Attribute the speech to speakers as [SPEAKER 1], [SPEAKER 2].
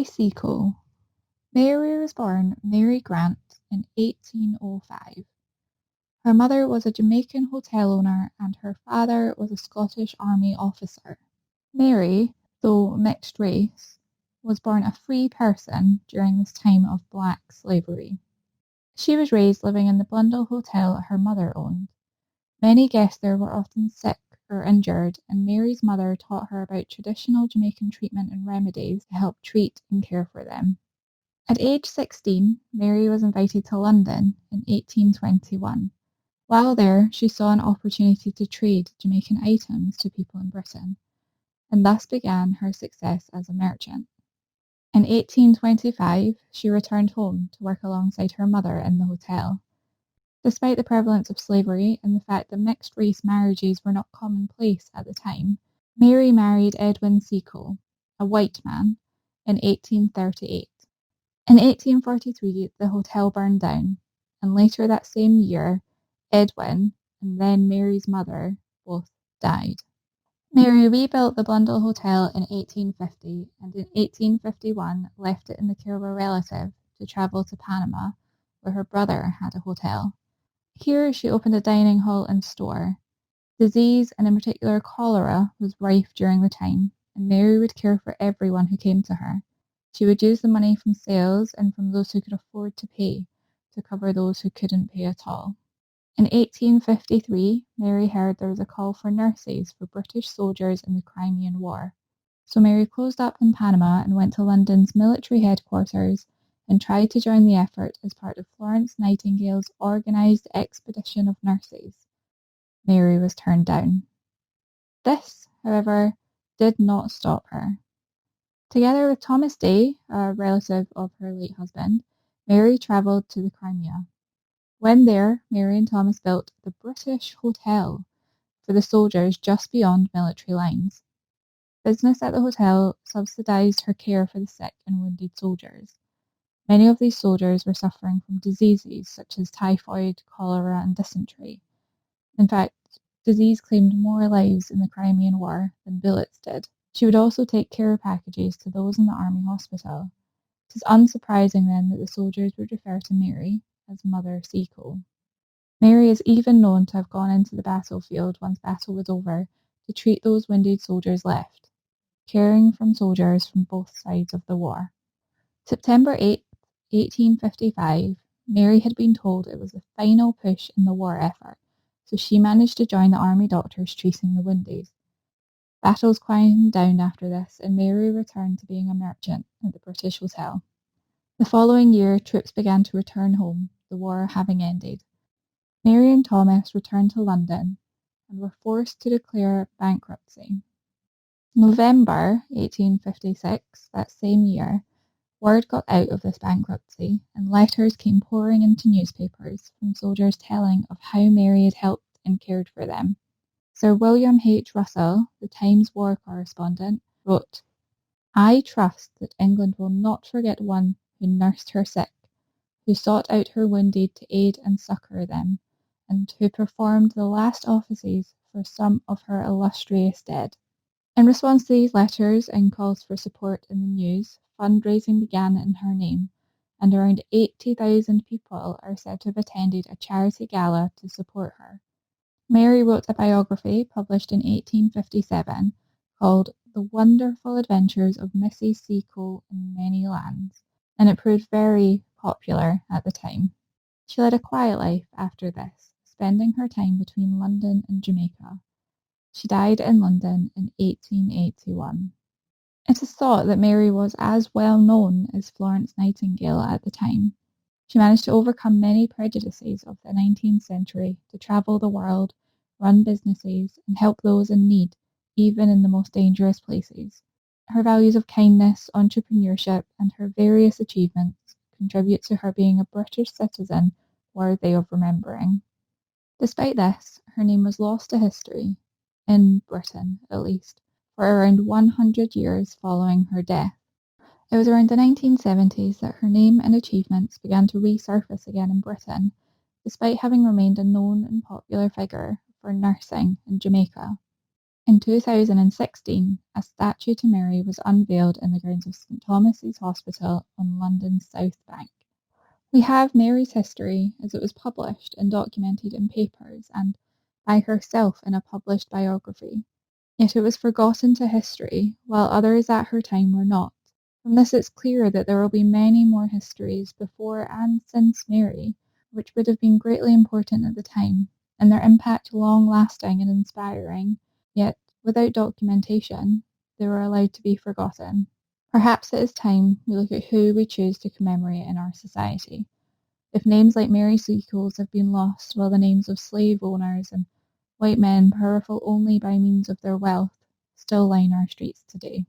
[SPEAKER 1] Mary Seacole. Mary was born Mary Grant in 1805. Her mother was a Jamaican hotel owner and her father was a Scottish Army officer. Mary, though mixed race, was born a free person during this time of black slavery. She was raised living in the Blundell Hotel her mother owned. Many guests there were often sick or injured, and Mary's mother taught her about traditional Jamaican treatment and remedies to help treat and care for them. At age 16, Mary was invited to London in 1821. While there, she saw an opportunity to trade Jamaican items to people in Britain, and thus began her success as a merchant. In 1825, she returned home to work alongside her mother in the hotel. Despite the prevalence of slavery and the fact that mixed-race marriages were not commonplace at the time, Mary married Edwin Seacole, a white man, in 1838. In 1843, the hotel burned down, and later that same year, Edwin and then Mary's mother both died. Mary rebuilt the Blundell Hotel in 1850 and in 1851 left it in the care of a relative to travel to Panama, where her brother had a hotel. Here she opened a dining hall and store. Disease, and in particular cholera, was rife during the time, and Mary would care for everyone who came to her. She would use the money from sales and from those who could afford to pay to cover those who couldn't pay at all. In 1853, Mary heard there was a call for nurses for British soldiers in the Crimean War. So Mary closed up in Panama and went to London's military headquarters and tried to join the effort as part of Florence Nightingale's organised expedition of nurses. Mary was turned down. This, however, did not stop her. Together with Thomas Day, a relative of her late husband, Mary travelled to the Crimea. When there, Mary and Thomas built the British Hotel for the soldiers just beyond military lines. Business at the hotel subsidised her care for the sick and wounded soldiers. Many of these soldiers were suffering from diseases such as typhoid, cholera, and dysentery. In fact, disease claimed more lives in the Crimean War than bullets did. She would also take care packages to those in the army hospital. It is unsurprising then that the soldiers would refer to Mary as Mother Seacole. Mary is even known to have gone into the battlefield once battle was over to treat those wounded soldiers left, caring for soldiers from both sides of the war. September 8, 1855, Mary had been told it was the final push in the war effort, so she managed to join the army doctors treating the wounded. Battles quieted down after this, and Mary returned to being a merchant at the British Hotel. The following year, troops began to return home, the war having ended. Mary and Thomas returned to London and were forced to declare bankruptcy. November 1856, that same year, word got out of this bankruptcy, and letters came pouring into newspapers from soldiers telling of how Mary had helped and cared for them. Sir William H. Russell, the Times war correspondent, wrote, "I trust that England will not forget one who nursed her sick, who sought out her wounded to aid and succour them, and who performed the last offices for some of her illustrious dead." In response to these letters and calls for support in the news, fundraising began in her name, and around 80,000 people are said to have attended a charity gala to support her. Mary wrote a biography published in 1857 called The Wonderful Adventures of Mrs. Seacole in Many Lands, and it proved very popular at the time. She led a quiet life after this, spending her time between London and Jamaica. She died in London in 1881. It is thought that Mary was as well known as Florence Nightingale at the time. She managed to overcome many prejudices of the 19th century to travel the world, run businesses, and help those in need, even in the most dangerous places. Her values of kindness, entrepreneurship, and her various achievements contribute to her being a British citizen worthy of remembering. Despite this, her name was lost to history, in Britain at least, for around 100 years following her death. It was around the 1970s that her name and achievements began to resurface again in Britain, despite having remained a known and popular figure for nursing in Jamaica. In 2016, a statue to Mary was unveiled in the grounds of St Thomas's Hospital on London's South Bank. We have Mary's history as it was published and documented in papers and by herself in a published biography. Yet it was forgotten to history, while others at her time were not. From this it's clear that there will be many more histories before and since Mary, which would have been greatly important at the time, and their impact long-lasting and inspiring, yet without documentation, they were allowed to be forgotten. Perhaps it is time we look at who we choose to commemorate in our society. If names like Mary Seacole's have been lost, while the names of slave owners and white men powerful only by means of their wealth still line our streets today.